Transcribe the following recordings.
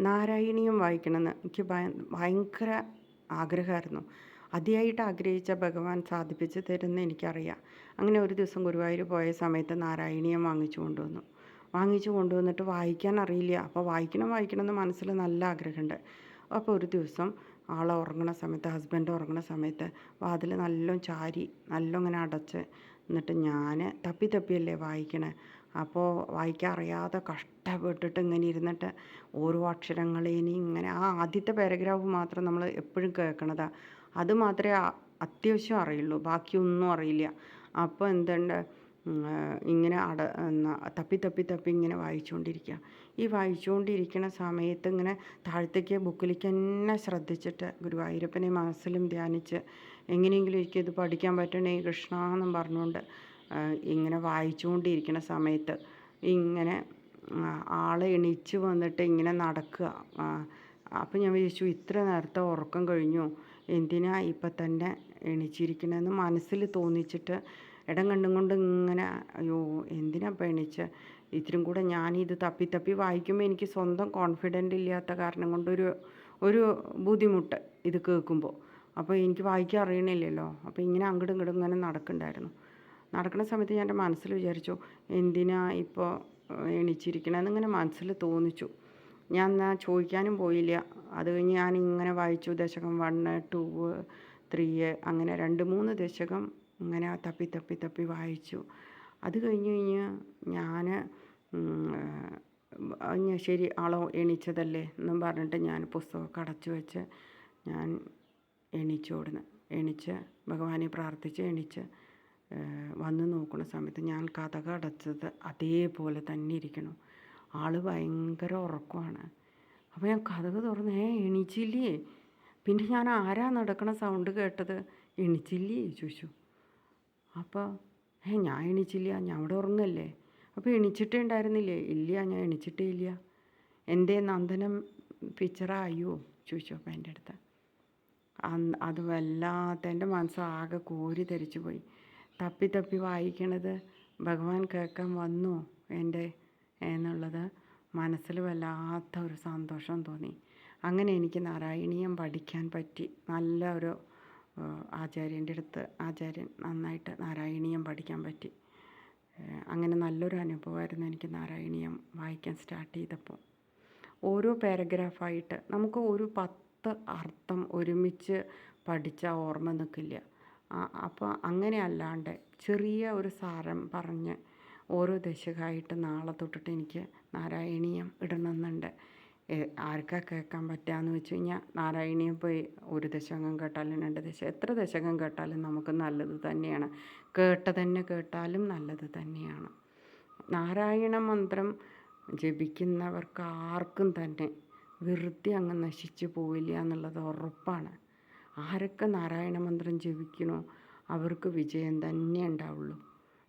നാരായണീയം വായിക്കണമെന്ന് എനിക്ക് ഭയങ്കര ആഗ്രഹമായിരുന്നു. അതിയായിട്ട് ആഗ്രഹിച്ച ഭഗവാൻ സാധിപ്പിച്ച് തരുമെന്ന് എനിക്കറിയാം. അങ്ങനെ ഒരു ദിവസം ഗുരുവായൂർ പോയ സമയത്ത് നാരായണീയം വാങ്ങിച്ചു കൊണ്ടുവന്നിട്ട് വായിക്കാൻ അറിയില്ല. അപ്പോൾ വായിക്കണം എന്ന് മനസ്സിൽ നല്ല ആഗ്രഹമുണ്ട്. അപ്പോൾ ഒരു ദിവസം ഉറങ്ങണ സമയത്ത്, ഹസ്ബൻഡ് ഉറങ്ങണ സമയത്ത് വാതിൽ നല്ലോണം ചാരി നല്ലോണം ഇങ്ങനെ അടച്ച്, എന്നിട്ട് ഞാൻ തപ്പിയല്ലേ വായിക്കണേ. അപ്പോൾ വായിക്കാൻ അറിയാതെ കഷ്ടപ്പെട്ടിട്ട് ഇങ്ങനെ ഇരുന്നിട്ട് ഓരോ അക്ഷരങ്ങളേനി ഇങ്ങനെ ആ ആദ്യത്തെ പാരഗ്രാഫ് മാത്രം നമ്മൾ എപ്പോഴും കേൾക്കണതാണ്. അത് മാത്രമേ അത്യാവശ്യം അറിയുള്ളൂ, ബാക്കിയൊന്നും അറിയില്ല. അപ്പോൾ എന്തുണ്ട്, ഇങ്ങനെ തപ്പി ഇങ്ങനെ വായിച്ചുകൊണ്ടിരിക്കുക. ഈ വായിച്ചുകൊണ്ടിരിക്കുന്ന സമയത്ത് ഇങ്ങനെ താഴത്തേക്ക് ബുക്കിലേക്ക് തന്നെ ശ്രദ്ധിച്ചിട്ട് ഗുരുവായൂരപ്പനെ മനസ്സിലും ധ്യാനിച്ച് എങ്ങനെയെങ്കിലും എനിക്കിത് പഠിക്കാൻ പറ്റണേ കൃഷ്ണ എന്നും പറഞ്ഞുകൊണ്ട് ഇങ്ങനെ വായിച്ചുകൊണ്ടിരിക്കുന്ന സമയത്ത് ഇങ്ങനെ ആൾ എണീച്ച് വന്നിട്ട് ഇങ്ങനെ നടക്കുക. അപ്പം ഞാൻ വിചാരിച്ചു, ഇത്ര നേരത്തെ ഉറക്കം കഴിഞ്ഞു, എന്തിനാ ഇപ്പം തന്നെ എണീച്ചിരിക്കണമെന്ന് മനസ്സിൽ തോന്നിച്ചിട്ട് ഇടം കണ്ടും കൊണ്ട് ഇങ്ങനെ അയ്യോ എന്തിനാ ഇപ്പം എണീച്ച്, ഇത്തിരി കൂടെ ഞാനിത് തപ്പി വായിക്കുമ്പോൾ എനിക്ക് സ്വന്തം കോൺഫിഡൻ്റ് ഇല്ലാത്ത കാരണം കൊണ്ടൊരു ബുദ്ധിമുട്ട് ഇത് കേൾക്കുമ്പോൾ. അപ്പോൾ എനിക്ക് വായിക്കാൻ അറിയണില്ലല്ലോ. അപ്പോൾ ഇങ്ങനെ അങ്ങോട്ടും ഇങ്ങോട്ടും ഇങ്ങനെ നടക്കുന്ന സമയത്ത് ഞാൻ എൻ്റെ മനസ്സിൽ വിചാരിച്ചു, എന്തിനാ ഇപ്പോൾ എണീച്ചിരിക്കണമെന്നിങ്ങനെ മനസ്സിൽ തോന്നിച്ചു. ഞാൻ എന്നാൽ ചോദിക്കാനും പോയില്ല. അത് കഴിഞ്ഞ് ഞാനിങ്ങനെ വായിച്ചു. ദശകം 1, 2, 3 അങ്ങനെ 2-3 ദശകം ഇങ്ങനെ തപ്പി വായിച്ചു. അത് കഴിഞ്ഞ് ഞാൻ ശരി എണീച്ചതല്ലേ എന്നും പറഞ്ഞിട്ട് ഞാൻ പുസ്തകമൊക്കെ അടച്ചു വെച്ച് ഞാൻ എണീച്ച് ഭഗവാനെ പ്രാർത്ഥിച്ച് എണീച്ച് വന്ന് നോക്കുന്ന സമയത്ത് ഞാൻ കതക് അടച്ചത് അതേപോലെ തന്നെ ഇരിക്കണം. ആൾ ഭയങ്കര ഉറക്കമാണ്. അപ്പോൾ ഞാൻ കതക് തുറന്ന് എണീച്ചില്ലേ. പിന്നെ ഞാൻ ആരാ നടക്കണ സൗണ്ട് കേട്ടത്, എണീച്ചില്ലേ ചോദിച്ചു. അപ്പോൾ ഞാൻ എണീച്ചില്ല, ഞാൻ ഇവിടെ ഉറങ്ങല്ലേ. അപ്പോൾ എണീച്ചിട്ടേ ഉണ്ടായിരുന്നില്ലേ. ഇല്ല, ഞാൻ എണീച്ചിട്ടേ ഇല്ല. എന്തേ നന്ദനം പിക്ചറായോ ചോദിച്ചു. അപ്പോൾ എൻ്റെ അടുത്ത് അത് വല്ലാത്ത എൻ്റെ മനസ്സാകെ കോരി ധരിച്ചു പോയി. തപ്പി വായിക്കണത് ഭഗവാൻ കേൾക്കാൻ വന്നു എൻ്റെ എന്നുള്ളത് മനസ്സിൽ വല്ലാത്ത ഒരു സന്തോഷം തോന്നി. അങ്ങനെ എനിക്ക് നാരായണീയം പഠിക്കാൻ പറ്റി. നല്ല ഒരു ആചാര്യൻ നന്നായിട്ട് നാരായണീയം പഠിക്കാൻ പറ്റി. അങ്ങനെ നല്ലൊരു അനുഭവമായിരുന്നു എനിക്ക് നാരായണീയം വായിക്കാൻ സ്റ്റാർട്ട് ചെയ്തപ്പോൾ. ഓരോ പാരഗ്രാഫായിട്ട് നമുക്ക് ഒരു 10 അർത്ഥം ഒരുമിച്ച് പഠിച്ചാൽ ഓർമ്മ നിൽക്കില്ല. അപ്പോൾ അങ്ങനെ അല്ലാണ്ട് ചെറിയ ഒരു സാരം പറഞ്ഞ് ഓരോ ദശകമായിട്ട് നാളെ തൊട്ടിട്ട് എനിക്ക് നാരായണീയം ഇടണമെന്നുണ്ട്. ആർക്കാ കേൾക്കാൻ പറ്റുകയെന്ന് വെച്ച് കഴിഞ്ഞാൽ നാരായണീയം പോയി 1 ദശകം കേട്ടാലും 2 ദശകം എത്ര ദശകം കേട്ടാലും നമുക്ക് നല്ലത് തന്നെയാണ്. കേട്ടാലും നല്ലത് തന്നെയാണ്. നാരായണ മന്ത്രം ജപിക്കുന്നവർക്ക് ആർക്കും തന്നെ വെറുതെ അങ്ങ് നശിച്ചു പോവില്ല എന്നുള്ളത് ഉറപ്പാണ്. ആരൊക്കെ നാരായണ മന്ത്രം ജപിക്കണോ അവർക്ക് വിജയം തന്നെ ഉണ്ടാവുള്ളൂ.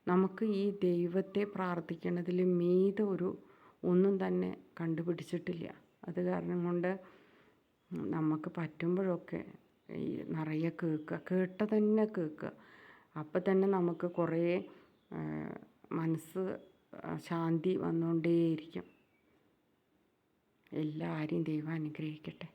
നമുക്ക് ഈ ദൈവത്തെ പ്രാർത്ഥിക്കുന്നതിൽ മീതെ ഒന്നും തന്നെ കണ്ടുപിടിച്ചിട്ടില്ല. അത് കാരണം കൊണ്ട് നമുക്ക് പറ്റുമ്പോഴൊക്കെ ഈ നിറയെ കേട്ട തന്നെ കേൾക്കുക. അപ്പം തന്നെ നമുക്ക് കുറേ മനസ്സ് ശാന്തി വന്നുകൊണ്ടേയിരിക്കും. എല്ലാവരെയും ദൈവം അനുഗ്രഹിക്കട്ടെ.